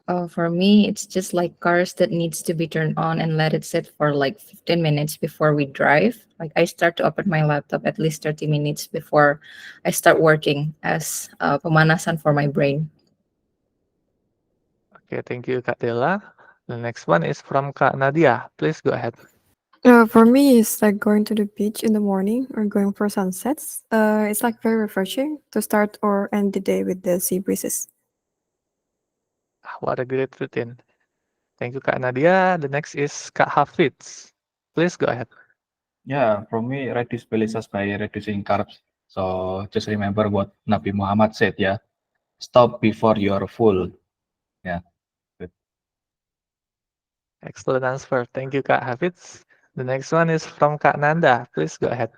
For me, it's just like cars that needs to be turned on and let it sit for like 15 minutes before we drive. Like I start to open my laptop at least 30 minutes before I start working as pemanasan for my brain. Okay, thank you, Kak Dela. The next one is from Kak Nadia. Please go ahead. For me, it's like going to the beach in the morning or going for sunsets. It's like very refreshing to start or end the day with the sea breezes. What a great routine. Thank you, Kak Nadia. The next is Kak Hafiz. Please go ahead. Yeah, for me, reduce belly by reducing carbs. So just remember what Nabi Muhammad said, yeah. Stop before you're full. Yeah. Good. Excellent answer. Thank you, Kak Hafiz. The next one is from Kak Nanda. Please go ahead.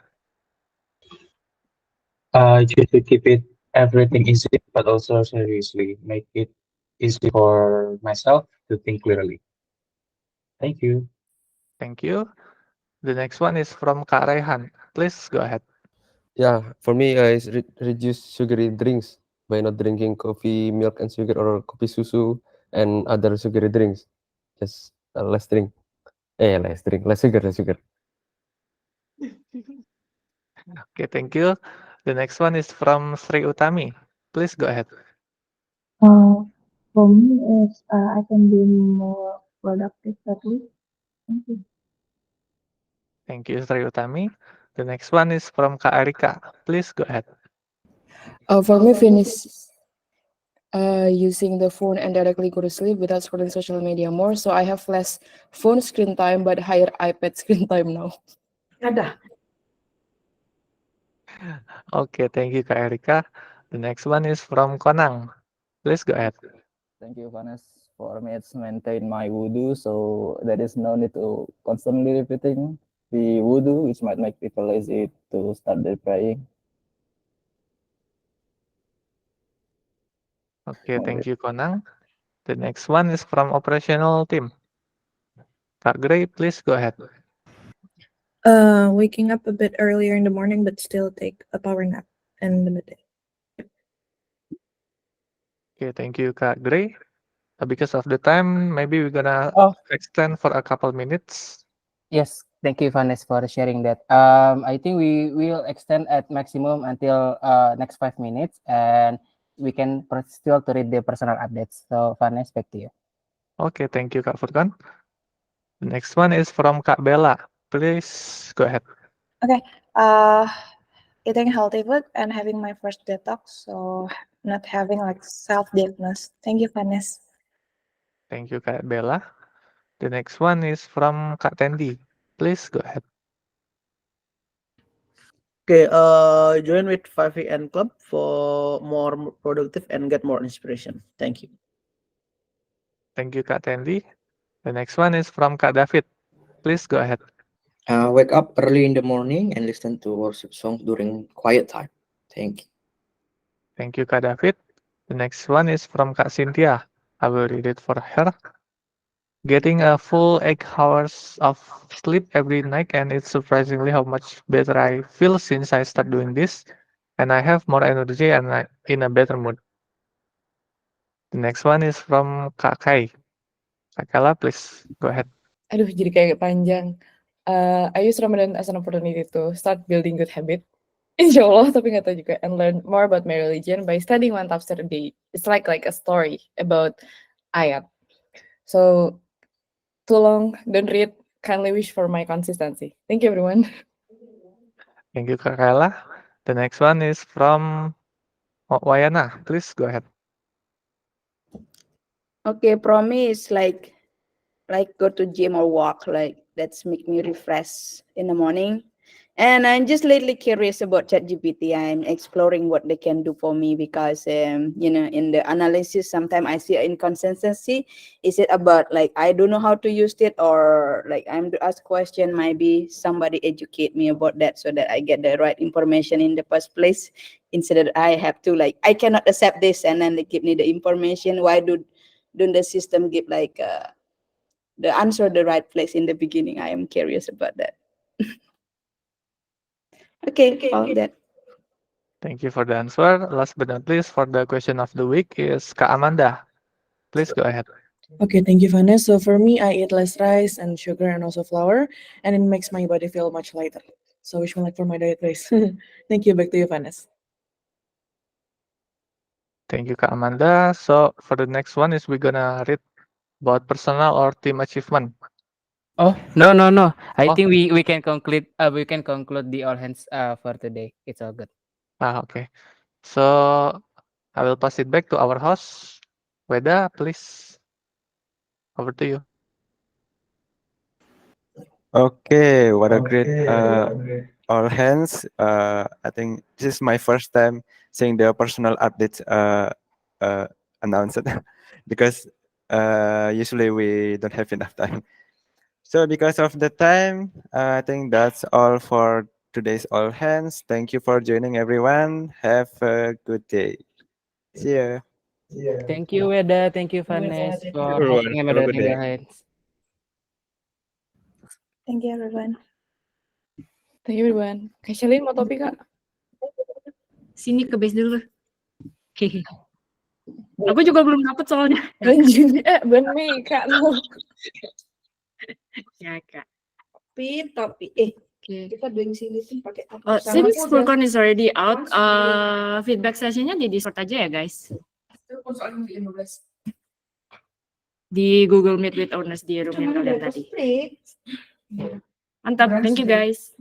Try to keep it everything easy, but also seriously. Make it easy for myself to think clearly. Thank you. Thank you. The next one is from Kak Rehan. Please go ahead. Yeah, for me, is reduce sugary drinks by not drinking coffee, milk, and sugar, or kopi susu and other sugary drinks. Just less drink. Less drink, less sugar, less sugar. Okay, thank you. The next one is from Sri Utami. Please go ahead. For me, is I can be more productive at least. Thank you. Thank you, Sri Utami. The next one is from Kak Erika. Please go ahead. For me, finish using the phone and directly go to sleep without scrolling social media more. So I have less phone screen time, but higher iPad screen time now. Ada. Okay, thank you, Kak Erika. The next one is from Konang. Please go ahead. Thank you, Vanes. For me, it's maintain my wudu, so there is no need to constantly repeating the wudu, which might make people lazy to start their praying. Okay, thank you, Konang. The next one is from operational team. Kak Gray, please go ahead. Waking up a bit earlier in the morning, but still take a power nap in the midday. Okay, thank you, Kak Gray. Because of the time, maybe we're gonna extend for a couple minutes. Yes, thank you, Vanes, for sharing that. I think we will extend at maximum until next 5 minutes, and we can still to read the personal updates. So, Vanes, back to you. Okay, thank you, Kak Furkan. The next one is from Kak Bella. Please go ahead. Okay. Eating healthy food and having my first detox, so not having like self-diagnosed. Thank you, Vanessa. Thank you, Kak Bella. The next one is from Kak Tendi. Please go ahead. Okay, join with 5 Club for more productive and get more inspiration. Thank you. Thank you, Kak Tendi. The next one is from Kak David. Please go ahead. Wake up early in the morning and listen to worship songs during quiet time. Thank you. Thank you, Kak David. The next one is from Kak Cynthia. I will read it for her. Getting a full 8 hours of sleep every night, and it's surprisingly how much better I feel since I start doing this, and I have more energy and I'm in a better mood. The next one is from Kak Kai. Kak Kala, please go ahead. Aduh, jadi kayak panjang. I use Ramadan as an opportunity to start building good habit. Insya Allah, tapi nggak tahu juga. And learn more about my religion by studying one tafsir a day. It's like a story about ayat. So, too long, don't read. Kindly wish for my consistency. Thank you, everyone. Thank you, Kak Kala. The next one is from Wayana. Please go ahead. Okay, promise like go to gym or walk, like that's make me refresh in the morning. And I'm just lately curious about ChatGPT. I'm exploring what they can do for me because you know, in the analysis sometimes I see inconsistency. Is it about like I don't know how to use it, or like I'm to ask question, maybe somebody educate me about that so that I get the right information in the first place, instead of I have to like I cannot accept this and then they give me the information. Why don't the system give like the answer the right place in the beginning? I am curious about that. Okay, all that. Thank you for the answer. Last but not least, for the question of the week is Kak Amanda. Please go ahead. Okay, thank you, Vanessa. So for me, I eat less rice and sugar and also flour, and it makes my body feel much lighter. So wish me luck for my diet, guys. Thank you. Back to you, Vanessa. Thank you, Kak Amanda. So for the next one is we're gonna read about personal or team achievement. Oh, no. I Oh. think we can conclude the all hands for today. It's all good. Okay. So I will pass it back to our host. Weda, please. Over to you. Okay, what a great all hands. I think this is my first time seeing the personal updates announced because usually we don't have enough time. So because of the time, I think that's all for today's all hands. Thank you for joining, everyone. Have a good day. See ya. Thank you, Weda. Thank you, Vanessa, for everyone. hosting and Have a good moderating the day. hands. Thank you, everyone. Thank you, everyone. Kak Shelly, mau topik, Kak? Sini ke base dulu. Hehe. Aku juga belum dapet soalnya. Anjing, ban mi, Kak. Ya, Kak. Tapi kita doing sini tuh pakai Since Furcon is already out, feedback sessionnya di Discord aja ya, guys. Di Google Meet with Owners di room yang kalian tadi. Mantap, thank you guys.